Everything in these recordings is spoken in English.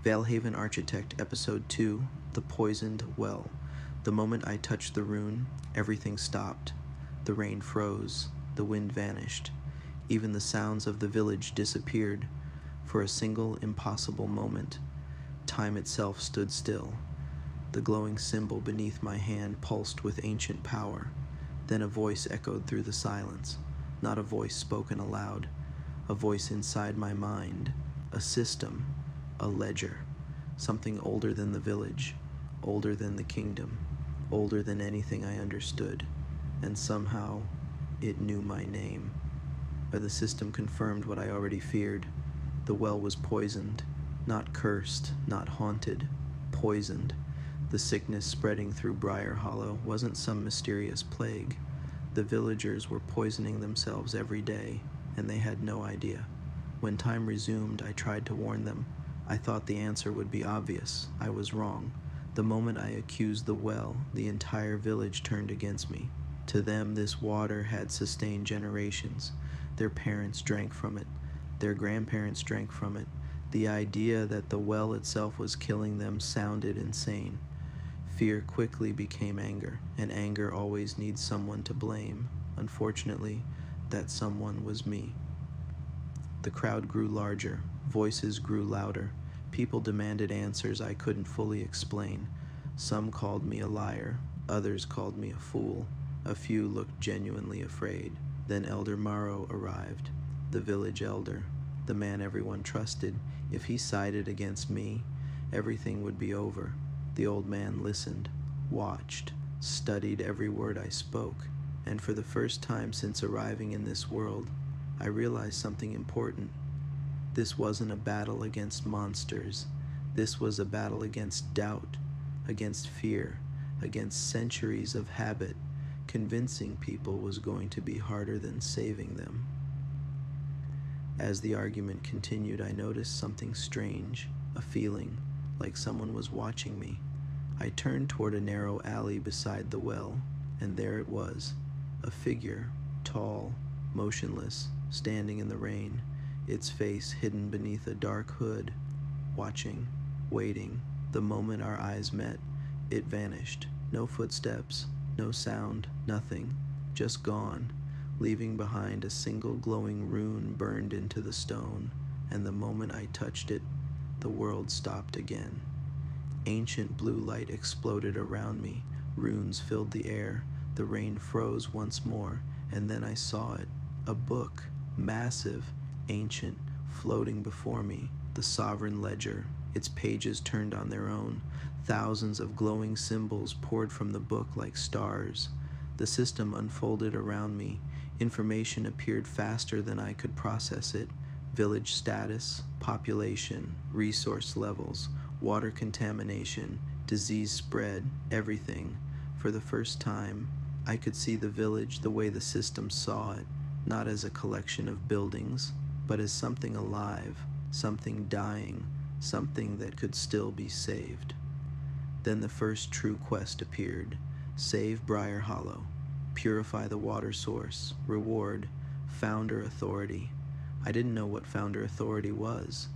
Valehaven Architect, Episode 2, The Poisoned Well. The moment I touched the rune, everything stopped. The rain froze, the wind vanished. Even the sounds of the village disappeared. For a single impossible moment, time itself stood still. The glowing symbol beneath my hand pulsed with ancient power. Then a voice echoed through the silence, not a voice spoken aloud, a voice inside my mind, a system, a ledger, something older than the village, older than the kingdom, older than anything I understood, and somehow it knew my name. But the system confirmed what I already feared. The well was poisoned, not cursed, not haunted, poisoned. The sickness spreading through Briarhollow wasn't some mysterious plague. The villagers were poisoning themselves every day, and they had no idea. When time resumed, I tried to warn them. I thought the answer would be obvious. I was wrong. The moment I accused the well, the entire village turned against me. To them, this water had sustained generations. Their parents drank from it. Their grandparents drank from it. The idea that the well itself was killing them sounded insane. Fear quickly became anger, and anger always needs someone to blame. Unfortunately, that someone was me. The crowd grew larger. Voices grew louder. People demanded answers I couldn't fully explain. Some called me a liar. Others called me a fool. A few looked genuinely afraid. Then Elder Morrow arrived, the village elder, the man everyone trusted. If he sided against me, everything would be over. The old man listened, watched, studied every word I spoke, and for the first time since arriving in this world, I realized something important. This wasn't a battle against monsters. This was a battle against doubt, against fear, against centuries of habit. Convincing people was going to be harder than saving them. As the argument continued, I noticed something strange, a feeling like someone was watching me. I turned toward a narrow alley beside the well, and there it was, a figure, tall, motionless, standing in the rain, its face hidden beneath a dark hood, watching, waiting. The moment our eyes met, it vanished. No footsteps, no sound, nothing, just gone, leaving behind a single glowing rune burned into the stone, and the moment I touched it, the world stopped again. Ancient blue light exploded around me, runes filled the air, the rain froze once more, and then I saw it, a book, massive, ancient, floating before me, the sovereign ledger. Its pages turned on their own. Thousands of glowing symbols poured from the book like stars. The system unfolded around me. Information appeared faster than I could process it. Village status, population, resource levels, water contamination, disease spread, everything. For the first time, I could see the village the way the system saw it, not as a collection of buildings, but as something alive, something dying, something that could still be saved. Then the first true quest appeared. Save Briarhollow. Purify the water source. Reward. Founder authority. I didn't know what founder authority was,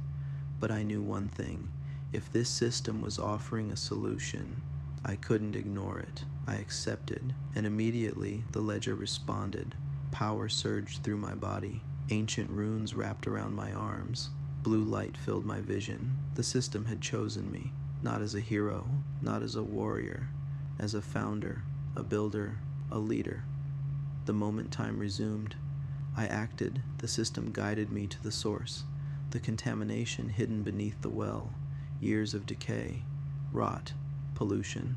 but I knew one thing. If this system was offering a solution, I couldn't ignore it. I accepted, and immediately the ledger responded. Power surged through my body. Ancient runes wrapped around my arms. Blue light filled my vision. The system had chosen me, not as a hero, not as a warrior, as a founder, a builder, a leader. The moment time resumed, I acted. The system guided me to the source, the contamination hidden beneath the well, years of decay, rot, pollution,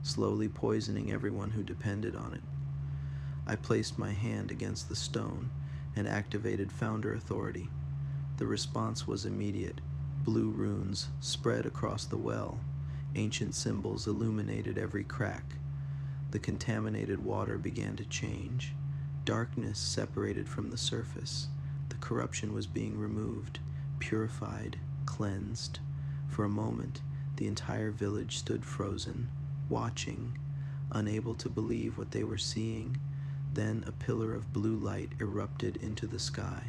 slowly poisoning everyone who depended on it. I placed my hand against the stone and activated founder authority. The response was immediate. Blue runes spread across the well. Ancient symbols illuminated every crack. The contaminated water began to change. Darkness separated from the surface. The corruption was being removed, purified, cleansed. For a moment, the entire village stood frozen, watching, unable to believe what they were seeing. Then a pillar of blue light erupted into the sky.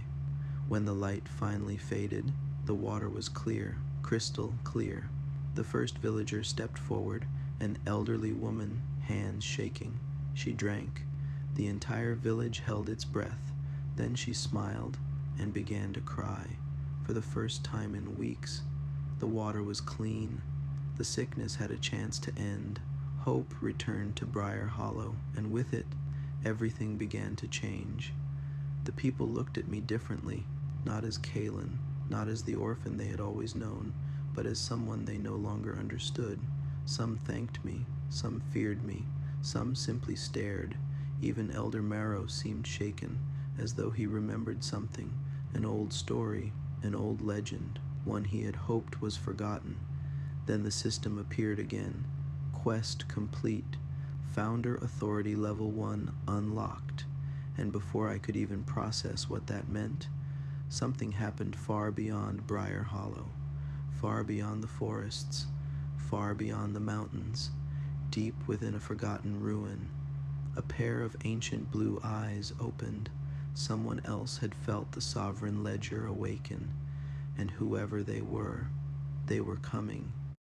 When the light finally faded, the water was clear, crystal clear. The first villager stepped forward, an elderly woman, hands shaking. She drank. The entire village held its breath. Then she smiled and began to cry. For the first time in weeks, the water was clean. The sickness had a chance to end. Hope returned to Briarhollow, and with it, everything began to change. The people looked at me differently, not as Caelan, not as the orphan they had always known, but as someone they no longer understood. Some thanked me, some feared me, some simply stared. Even Elder Marrow seemed shaken, as though he remembered something, an old story, an old legend, one he had hoped was forgotten. Then the system appeared again. Quest complete. Founder Authority Level 1 unlocked. And before I could even process what that meant, something happened far beyond Briarhollow, far beyond the forests, far beyond the mountains, deep within a forgotten ruin. A pair of ancient blue eyes opened. Someone else had felt the sovereign ledger awaken, and whoever they were coming